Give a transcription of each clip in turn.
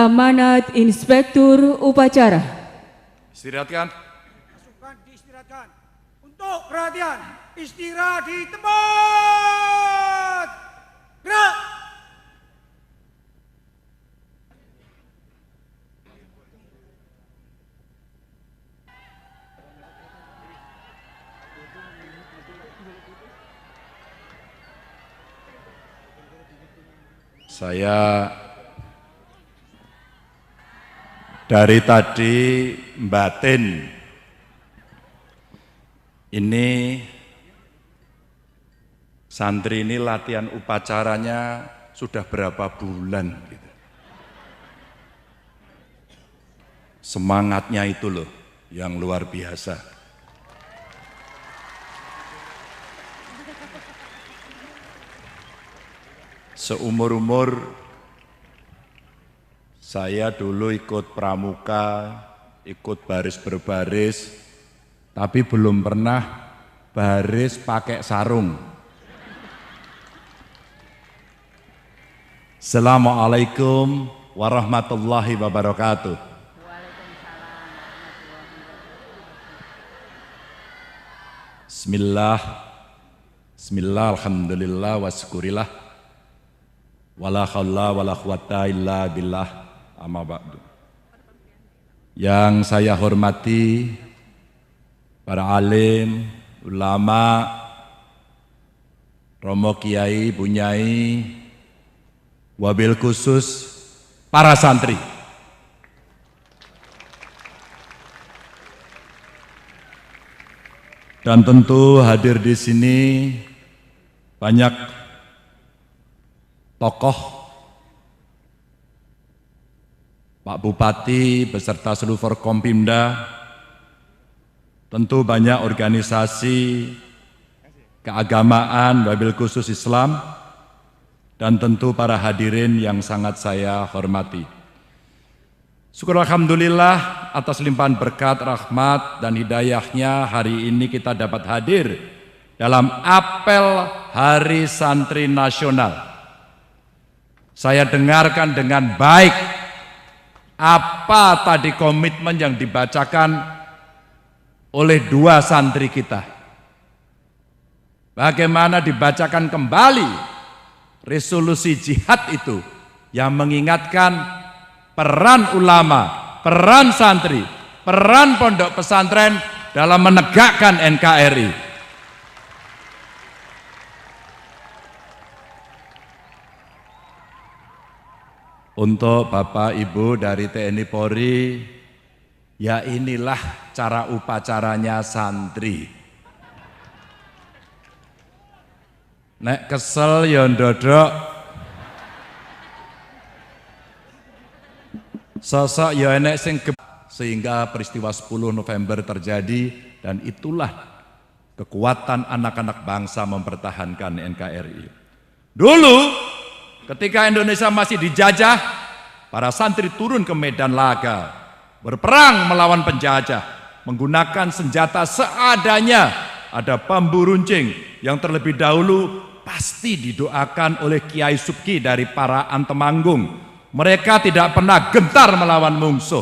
Amanat Inspektur Upacara. Istirahatkan. Pasukan diistirahatkan. Untuk perhatian, istirahat di tempat. Gerak. Saya dari tadi batin ini santri ini latihan upacaranya sudah berapa bulan gitu. Semangatnya itu loh yang luar biasa. Seumur-umur saya dulu ikut pramuka, ikut baris berbaris, tapi belum pernah baris pakai sarung. Assalamualaikum warahmatullahi wabarakatuh. Bismillah, alhamdulillah, wasyukurillah, wala haula wala quwata illa billah, amma ba'du. Yang saya hormati para alim, ulama, romo kiai, bunyai, wabil khusus para santri. Dan tentu hadir di sini banyak tokoh, Pak Bupati beserta seluruh Forkompimda, tentu banyak organisasi keagamaan, wabil khusus Islam, dan tentu para hadirin yang sangat saya hormati. Syukur alhamdulillah atas limpahan berkat, rahmat, dan hidayahnya hari ini kita dapat hadir dalam apel Hari Santri Nasional. Saya dengarkan dengan baik apa tadi komitmen yang dibacakan oleh dua santri kita. Bagaimana dibacakan kembali resolusi jihad itu yang mengingatkan peran ulama, peran santri, peran pondok pesantren dalam menegakkan NKRI. Untuk Bapak Ibu dari TNI Polri, ya inilah cara upacaranya santri. Nek kesel ya ndodok, sosok ya enek sing sehingga peristiwa 10 November terjadi, dan itulah kekuatan anak-anak bangsa mempertahankan NKRI. Dulu ketika Indonesia masih dijajah, para santri turun ke medan laga, berperang melawan penjajah, menggunakan senjata seadanya. Ada bambu runcing yang terlebih dahulu pasti didoakan oleh Kiai Subki dari para Antemanggung. Mereka tidak pernah gentar melawan musuh.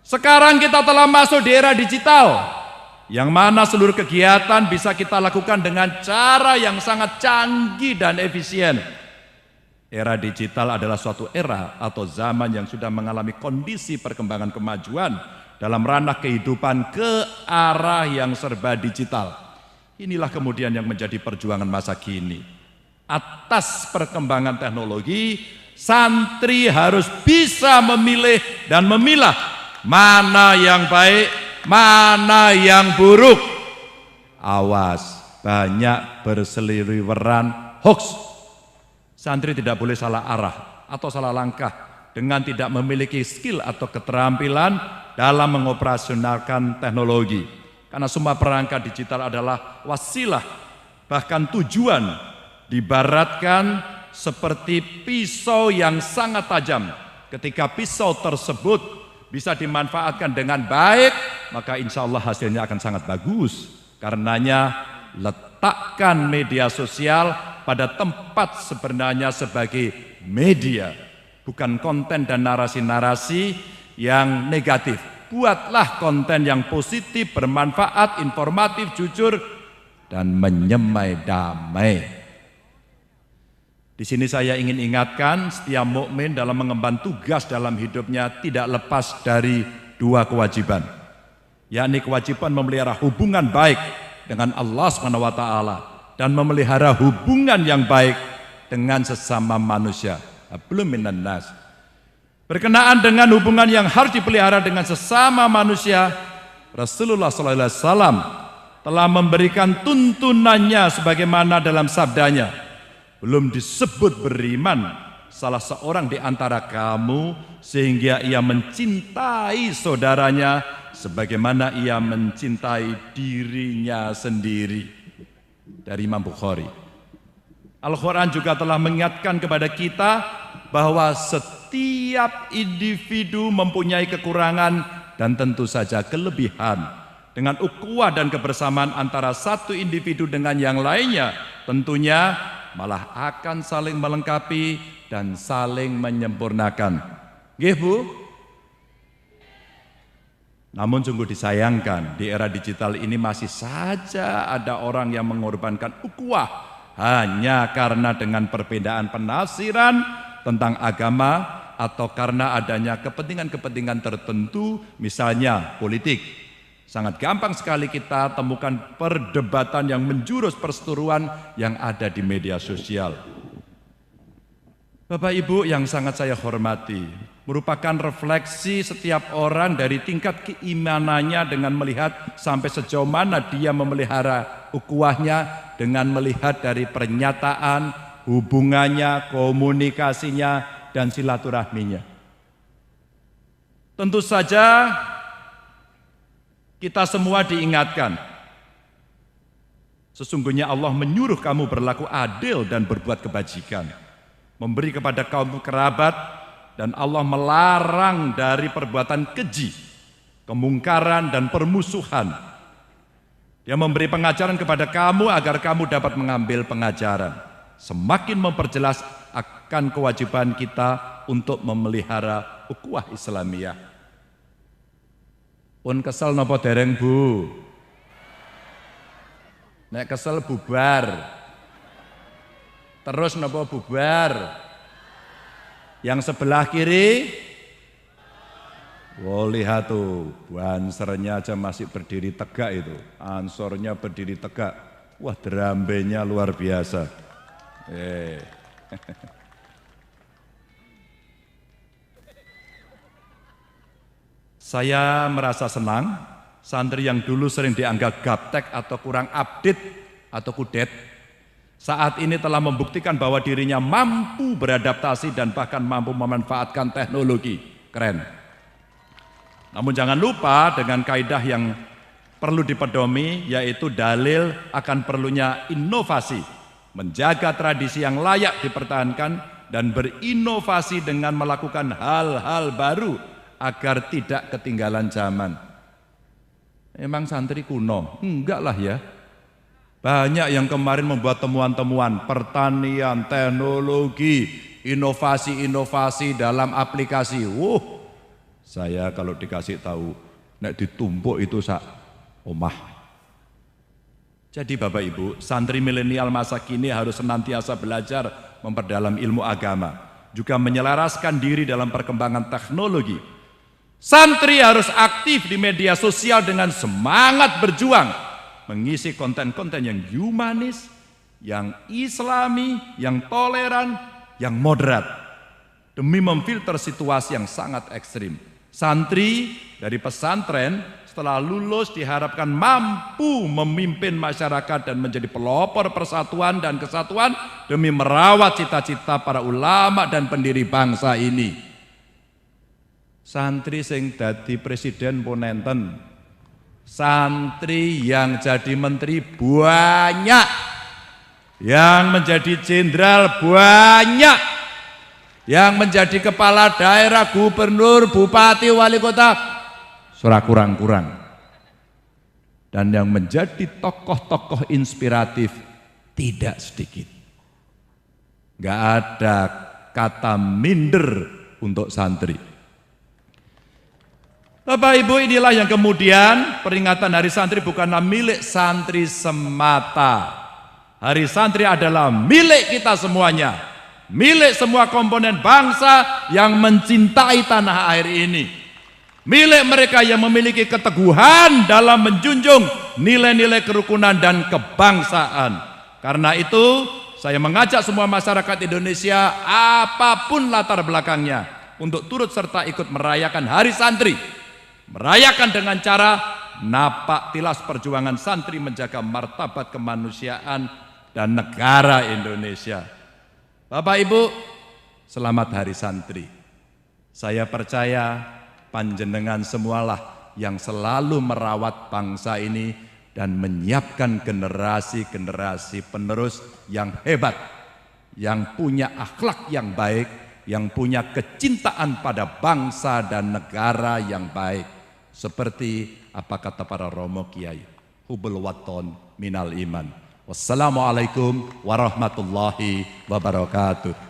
Sekarang kita telah masuk di era digital, yang mana seluruh kegiatan bisa kita lakukan dengan cara yang sangat canggih dan efisien. Era digital adalah suatu era atau zaman yang sudah mengalami kondisi perkembangan kemajuan dalam ranah kehidupan ke arah yang serba digital. Inilah kemudian yang menjadi perjuangan masa kini. Atas perkembangan teknologi, santri harus bisa memilih dan memilah mana yang baik, mana yang buruk. Awas, banyak berseliweran hoax. Santri tidak boleh salah arah atau salah langkah dengan tidak memiliki skill atau keterampilan dalam mengoperasionalkan teknologi. Karena semua perangkat digital adalah wasilah, bahkan tujuan, dibaratkan seperti pisau yang sangat tajam. Ketika pisau tersebut bisa dimanfaatkan dengan baik, maka insya Allah hasilnya akan sangat bagus. Karenanya letakkan media sosial pada tempat sebenarnya sebagai media, bukan konten dan narasi-narasi yang negatif. Buatlah konten yang positif, bermanfaat, informatif, jujur, dan menyemai damai. Di sini saya ingin ingatkan, setiap mukmin dalam mengemban tugas dalam hidupnya tidak lepas dari dua kewajiban, yakni kewajiban memelihara hubungan baik dengan Allah SWT dan memelihara hubungan yang baik dengan sesama manusia. Belum minan nas. Berkenaan dengan hubungan yang harus dipelihara dengan sesama manusia, Rasulullah SAW telah memberikan tuntunannya sebagaimana dalam sabdanya, belum disebut beriman salah seorang di antara kamu sehingga ia mencintai saudaranya sebagaimana ia mencintai dirinya sendiri. Dari Imam Bukhari. Al-Quran juga telah mengingatkan kepada kita bahwa setiap individu mempunyai kekurangan dan tentu saja kelebihan. Dengan ukhuwah dan kebersamaan antara satu individu dengan yang lainnya, tentunya malah akan saling melengkapi dan saling menyempurnakan. Nggih, Bu? Namun sungguh disayangkan, di era digital ini masih saja ada orang yang mengorbankan ukhuwah hanya karena dengan perbedaan penafsiran tentang agama atau karena adanya kepentingan-kepentingan tertentu, misalnya politik. Sangat gampang sekali kita temukan perdebatan yang menjurus perseteruan yang ada di media sosial. Bapak Ibu yang sangat saya hormati, merupakan refleksi setiap orang dari tingkat keimanannya dengan melihat sampai sejauh mana dia memelihara ukhuwahnya dengan melihat dari pernyataan, hubungannya, komunikasinya, dan silaturahminya. Tentu saja kita semua diingatkan, sesungguhnya Allah menyuruh kamu berlaku adil dan berbuat kebajikan, memberi kepada kaum kerabat, dan Allah melarang dari perbuatan keji, kemungkaran, dan permusuhan. Dia memberi pengajaran kepada kamu agar kamu dapat mengambil pengajaran. Semakin memperjelas akan kewajiban kita untuk memelihara ukhuwah Islamiyah. Pun kesel napa dereng, Bu? Nek kesel bubar. Terus napa bubar? Yang sebelah kiri, wah lihat tuh, bansernya aja masih berdiri tegak itu, ansornya berdiri tegak, wah drambenya luar biasa. Saya merasa senang, santri yang dulu sering dianggap gaptek atau kurang update atau kudet, saat ini telah membuktikan bahwa dirinya mampu beradaptasi dan bahkan mampu memanfaatkan teknologi. Keren. Namun jangan lupa dengan kaidah yang perlu dipedomi, yaitu dalil akan perlunya inovasi, menjaga tradisi yang layak dipertahankan dan berinovasi dengan melakukan hal-hal baru agar tidak ketinggalan zaman. Emang santri kuno? Enggak lah ya. Banyak yang kemarin membuat temuan-temuan pertanian, teknologi, inovasi-inovasi dalam aplikasi. Saya kalau dikasih tahu, nek ditumpuk itu sak omah. Jadi Bapak Ibu, santri milenial masa kini harus senantiasa belajar memperdalam ilmu agama, juga menyelaraskan diri dalam perkembangan teknologi. Santri harus aktif di media sosial dengan semangat berjuang, mengisi konten-konten yang humanis, yang islami, yang toleran, yang moderat, demi memfilter situasi yang sangat ekstrim. Santri dari pesantren setelah lulus diharapkan mampu memimpin masyarakat dan menjadi pelopor persatuan dan kesatuan demi merawat cita-cita para ulama dan pendiri bangsa ini. Santri sing dadi presiden pun enten, santri yang jadi menteri banyak, yang menjadi jenderal banyak, yang menjadi kepala daerah, gubernur, bupati, wali kota, surah kurang-kurang. Dan yang menjadi tokoh-tokoh inspiratif tidak sedikit. Gak ada kata minder untuk santri. Bapak Ibu, inilah yang kemudian peringatan Hari Santri bukanlah milik santri semata. Hari Santri adalah milik kita semuanya, milik semua komponen bangsa yang mencintai tanah air ini, milik mereka yang memiliki keteguhan dalam menjunjung nilai-nilai kerukunan dan kebangsaan. Karena itu saya mengajak semua masyarakat Indonesia apapun latar belakangnya untuk turut serta ikut merayakan Hari Santri. Merayakan dengan cara napak tilas perjuangan santri menjaga martabat kemanusiaan dan negara Indonesia. Bapak Ibu, selamat Hari Santri. Saya percaya panjenengan semualah yang selalu merawat bangsa ini dan menyiapkan generasi-generasi penerus yang hebat, yang punya akhlak yang baik, yang punya kecintaan pada bangsa dan negara yang baik. Seperti apa kata para romo kiai, hubul waton minal iman. Wassalamualaikum warahmatullahi wabarakatuh.